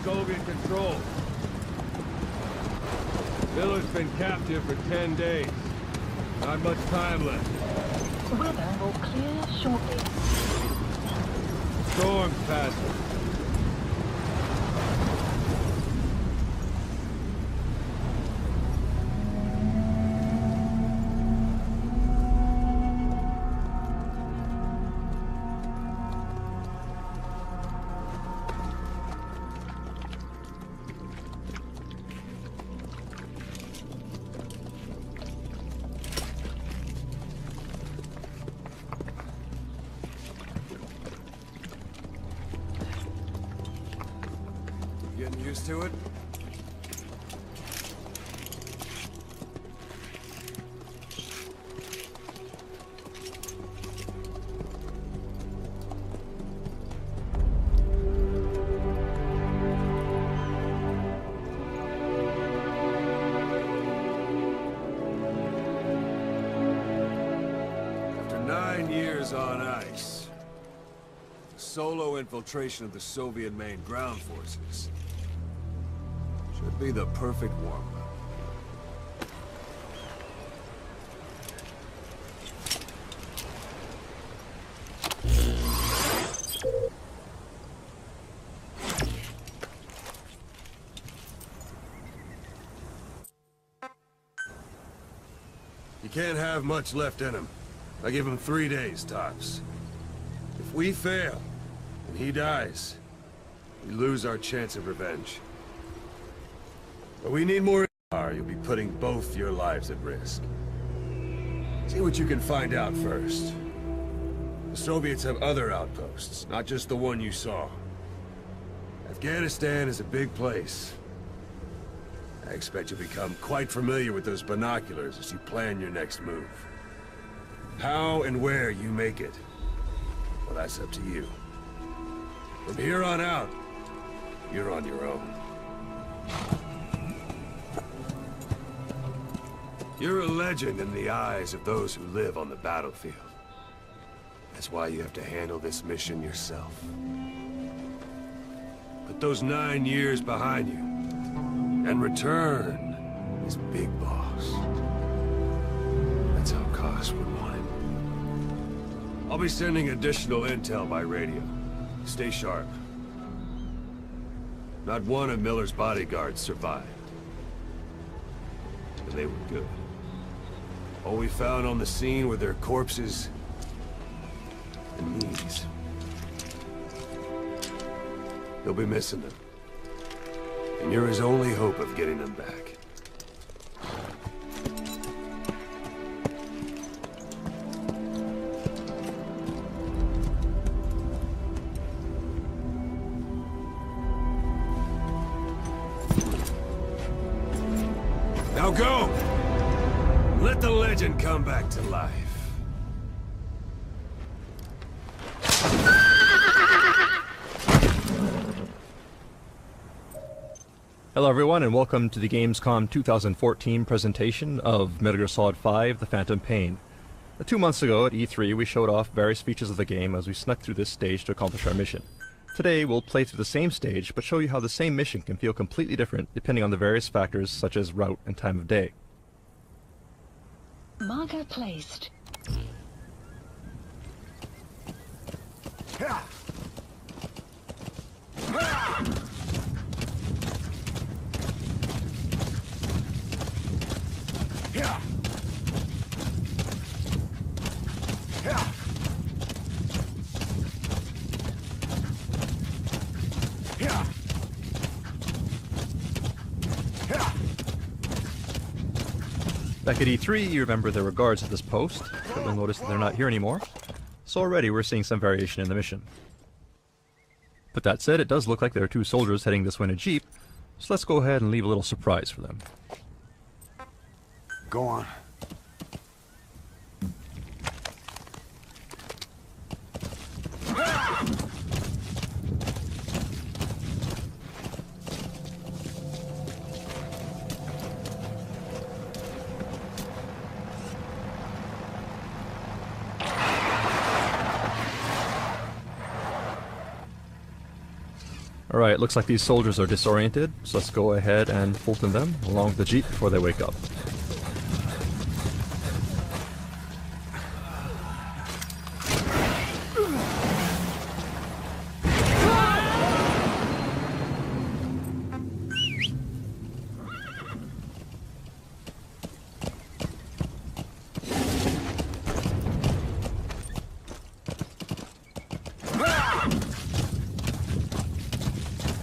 Soviet control. Miller's been captive for 10 days. Not much time left. Weather will clear shortly. Storm's passing. Getting used to it? After 9 years on ice, the solo infiltration of the Soviet main ground forces should be the perfect warm-up. You can't have much left in him. I give him 3 days, tops. If we fail, and he dies, we lose our chance of revenge. But we need more. You'll be putting both your lives at risk. See what you can find out first. The Soviets have other outposts, not just the one you saw. Afghanistan is a big place. I expect you'll become quite familiar with those binoculars as you plan your next move. How and where you make it, well, that's up to you. From here on out, you're on your own. You're a legend in the eyes of those who live on the battlefield. That's why you have to handle this mission yourself. Put those 9 years behind you, and return as Big Boss. That's how Koss would want it. I'll be sending additional intel by radio. Stay sharp. Not one of Miller's bodyguards survived. And they were good. All we found on the scene were their corpses and knees. He'll be missing them. And you're his only hope of getting them back. Now go! Let the legend come back to life. Hello everyone and welcome to the Gamescom 2014 presentation of Metal Gear Solid 5: The Phantom Pain. 2 months ago at E3 we showed off various features of the game as we snuck through this stage to accomplish our mission. Today we'll play through the same stage but show you how the same mission can feel completely different depending on the various factors such as route and time of day. Marker placed. Back at E3, you remember there were guards at this post, but you'll notice that they're not here anymore. So already we're seeing some variation in the mission. But that said, it does look like there are 2 soldiers heading this way in a jeep, so let's go ahead and leave a little surprise for them. Go on. Alright, looks like these soldiers are disoriented, so let's go ahead and Fulton them along with the jeep before they wake up.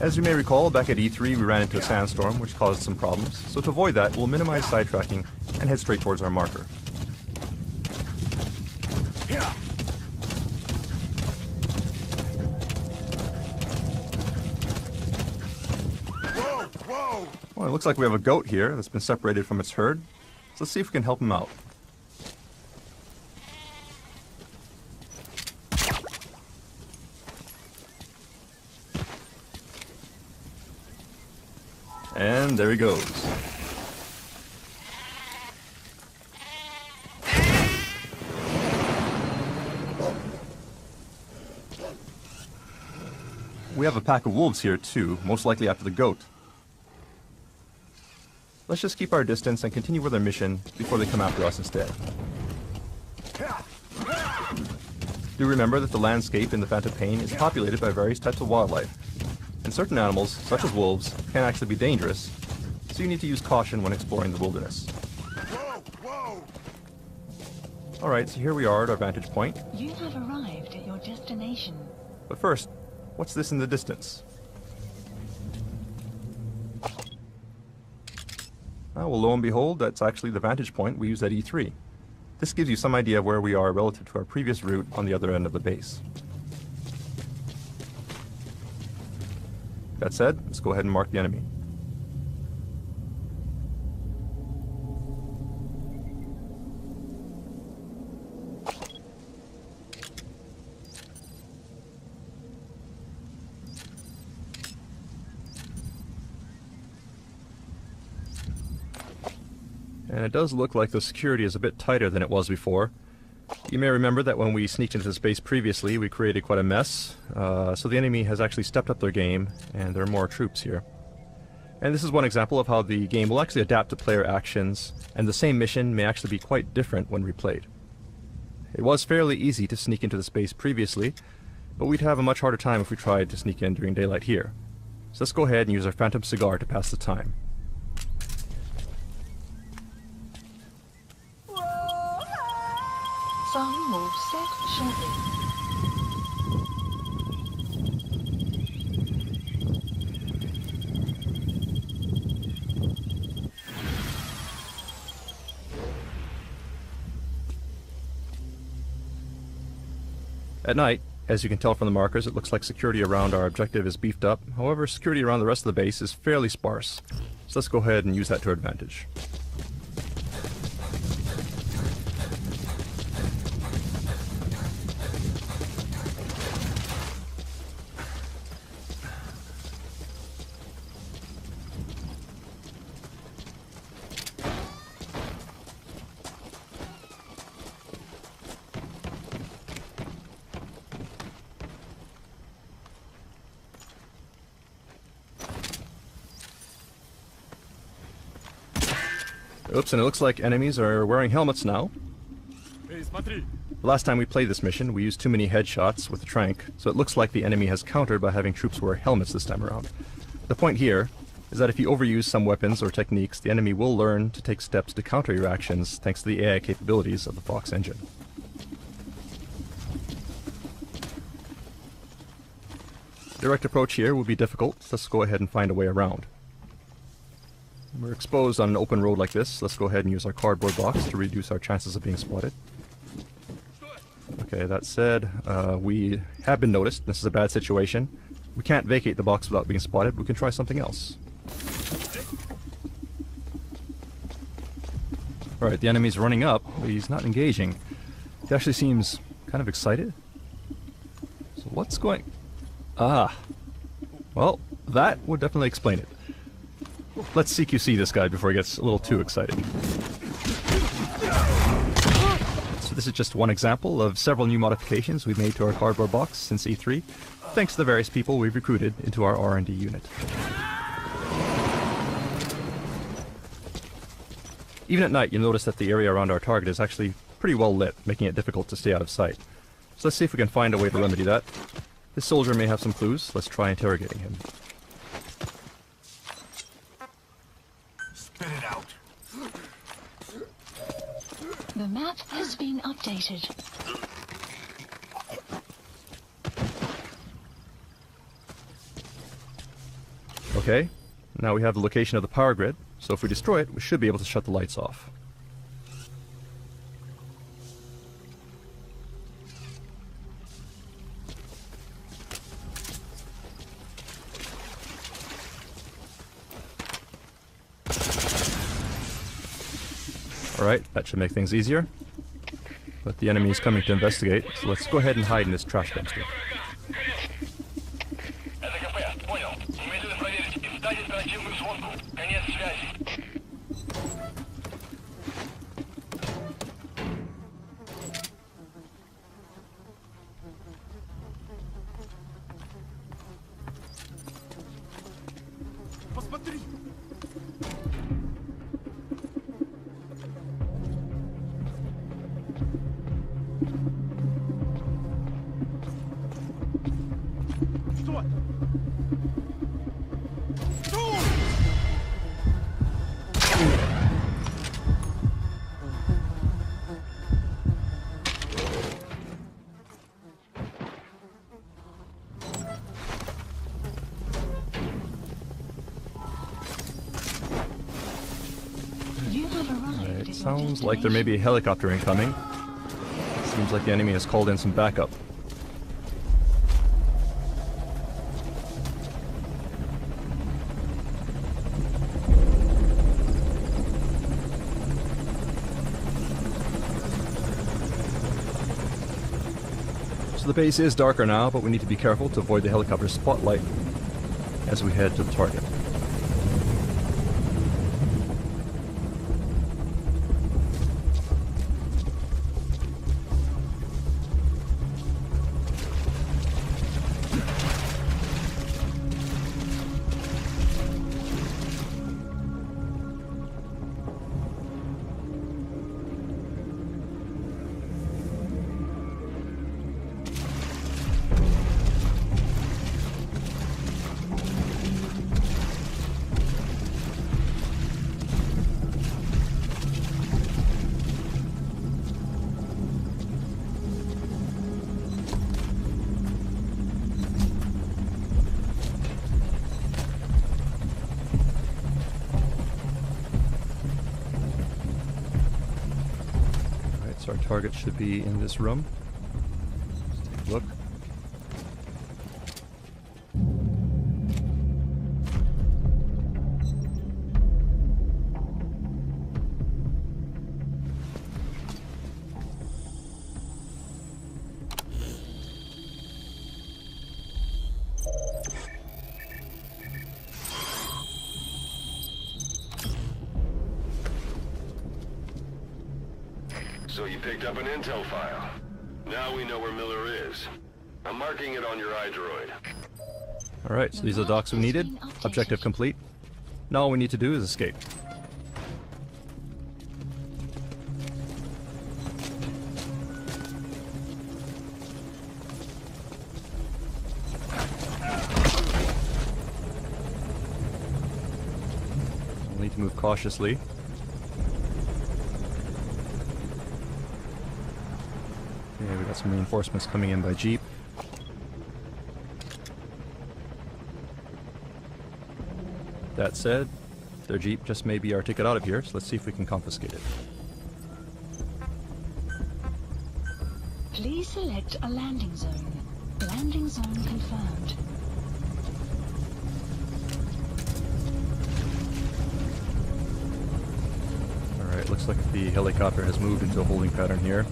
As you may recall, back at E3 we ran into a sandstorm which caused some problems, so to avoid that we'll minimize sidetracking and head straight towards our marker. Well, it looks like we have a goat here that's been separated from its herd, so let's see if we can help him out. And there he goes. We have a pack of wolves here too, most likely after the goat. Let's just keep our distance and continue with our mission before they come after us instead. Do remember that the landscape in the Phantom Pain is populated by various types of wildlife. And certain animals, such as wolves, can actually be dangerous, so you need to use caution when exploring the wilderness. Alright, so here we are at our vantage point. You have arrived at your destination. But first, what's this in the distance? Well, lo and behold, that's actually the vantage point we used at E3. This gives you some idea of where we are relative to our previous route on the other end of the base. That said, let's go ahead and mark the enemy. And it does look like the security is a bit tighter than it was before. You may remember that when we sneaked into this base previously, we created quite a mess, so the enemy has actually stepped up their game, and there are more troops here. And this is one example of how the game will actually adapt to player actions, and the same mission may actually be quite different when replayed. It was fairly easy to sneak into the space previously, but we'd have a much harder time if we tried to sneak in during daylight here. So let's go ahead and use our Phantom Cigar to pass the time. Some will set shortly. At night, as you can tell from the markers, it looks like security around our objective is beefed up. However, security around the rest of the base is fairly sparse. So let's go ahead and use that to our advantage. Oops, and it looks like enemies are wearing helmets now. The last time we played this mission, we used too many headshots with the trank, so it looks like the enemy has countered by having troops wear helmets this time around. The point here is that if you overuse some weapons or techniques, the enemy will learn to take steps to counter your actions thanks to the AI capabilities of the Fox engine. Direct approach here will be difficult, so let's go ahead and find a way around. We're exposed on an open road like this. Let's go ahead and use our cardboard box to reduce our chances of being spotted. Okay, that said, we have been noticed. This is a bad situation. We can't vacate the box without being spotted. We can try something else. Alright, the enemy's running up, but he's not engaging. He actually seems kind of excited. So what's going... Ah. Well, that would definitely explain it. Let's CQC this guy before he gets a little too excited. So this is just one example of several new modifications we've made to our cardboard box since E3. thanks to the various people we've recruited into our R&D unit. Even at night, you'll notice that the area around our target is actually pretty well lit, making it difficult to stay out of sight. So let's see if we can find a way to remedy that. This soldier may have some clues. Let's try interrogating him. Spit it out. The map has been updated. Okay, now we have the location of the power grid, so if we destroy it, we should be able to shut the lights off. Alright, that should make things easier. But the enemy is coming to investigate, so let's go ahead and hide in this trash dumpster. You have arrived. It sounds like there may be a helicopter incoming. Seems like the enemy has called in some backup. So the base is darker now, but we need to be careful to avoid the helicopter's spotlight as we head to the target. So our target should be in this room. Let's take a look. So you picked up an intel file. Now we know where Miller is. I'm marking it on your iDroid. Alright, so these are the docs we needed. Objective complete. Now all we need to do is escape. We'll need to move cautiously. Okay, we got some reinforcements coming in by jeep. That said, their jeep just may be our ticket out of here, so let's see if we can confiscate it. Please select a landing zone. Landing zone confirmed. Alright, looks like the helicopter has moved into a holding pattern here,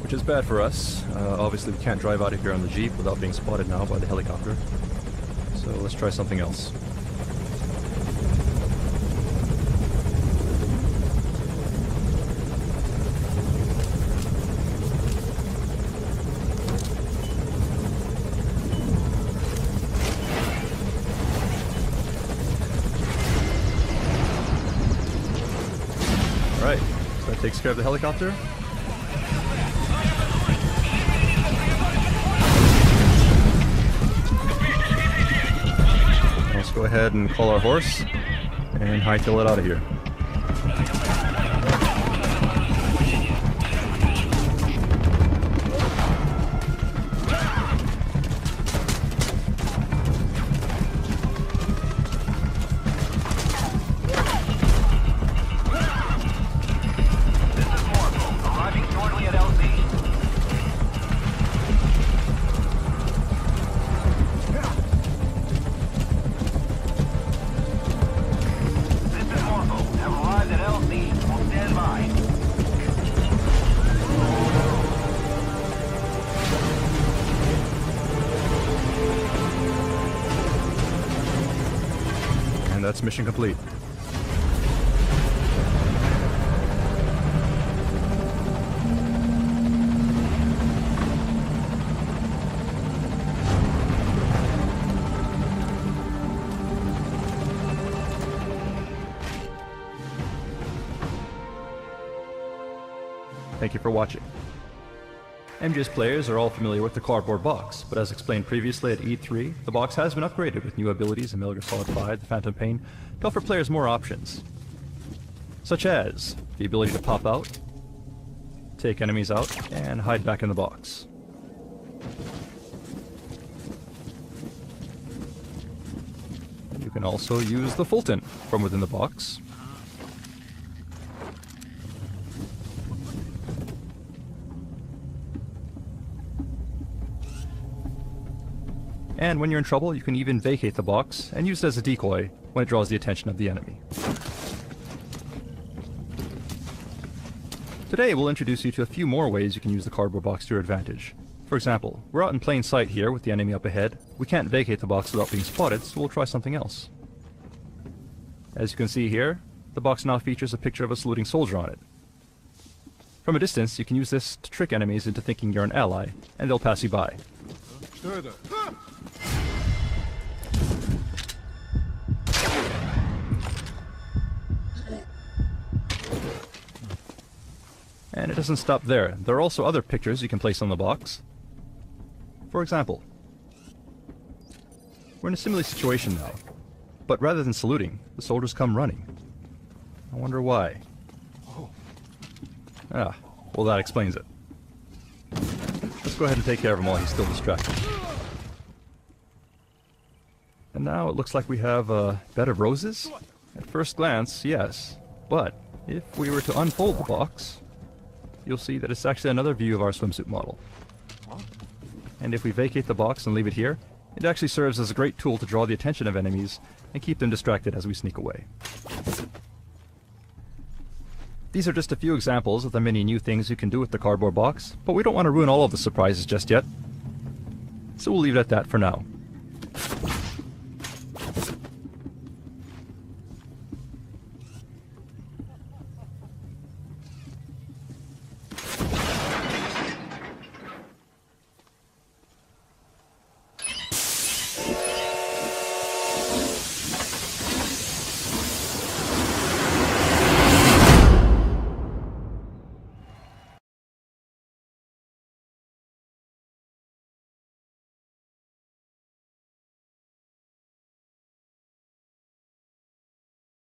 which is bad for us. Obviously we can't drive out of here on the jeep without being spotted now by the helicopter. So let's try something else. So that takes care of the helicopter. Let's go ahead and call our horse and hightail it out of here. That's mission complete. Thank you for watching. MGS players are all familiar with the cardboard box, but as explained previously at E3, the box has been upgraded with new abilities in Metal Gear Solid 5, The Phantom Pain, to offer players more options, such as the ability to pop out, take enemies out, and hide back in the box. You can also use the Fulton from within the box. And when you're in trouble, you can even vacate the box and use it as a decoy when it draws the attention of the enemy. Today we'll introduce you to a few more ways you can use the cardboard box to your advantage. For example, we're out in plain sight here with the enemy up ahead. We can't vacate the box without being spotted, so we'll try something else. As you can see here, the box now features a picture of a saluting soldier on it. From a distance, you can use this to trick enemies into thinking you're an ally, and they'll pass you by. Further. And it doesn't stop there. There are also other pictures you can place on the box. For example, we're in a similar situation now, but rather than saluting, the soldiers come running. I wonder why. Ah, well that explains it. Let's go ahead and take care of him while he's still distracted. And now it looks like we have a bed of roses? At first glance, yes. But if we were to unfold the box, you'll see that it's actually another view of our swimsuit model. And if we vacate the box and leave it here, it actually serves as a great tool to draw the attention of enemies and keep them distracted as we sneak away. These are just a few examples of the many new things you can do with the cardboard box, but we don't want to ruin all of the surprises just yet. So we'll leave it at that for now.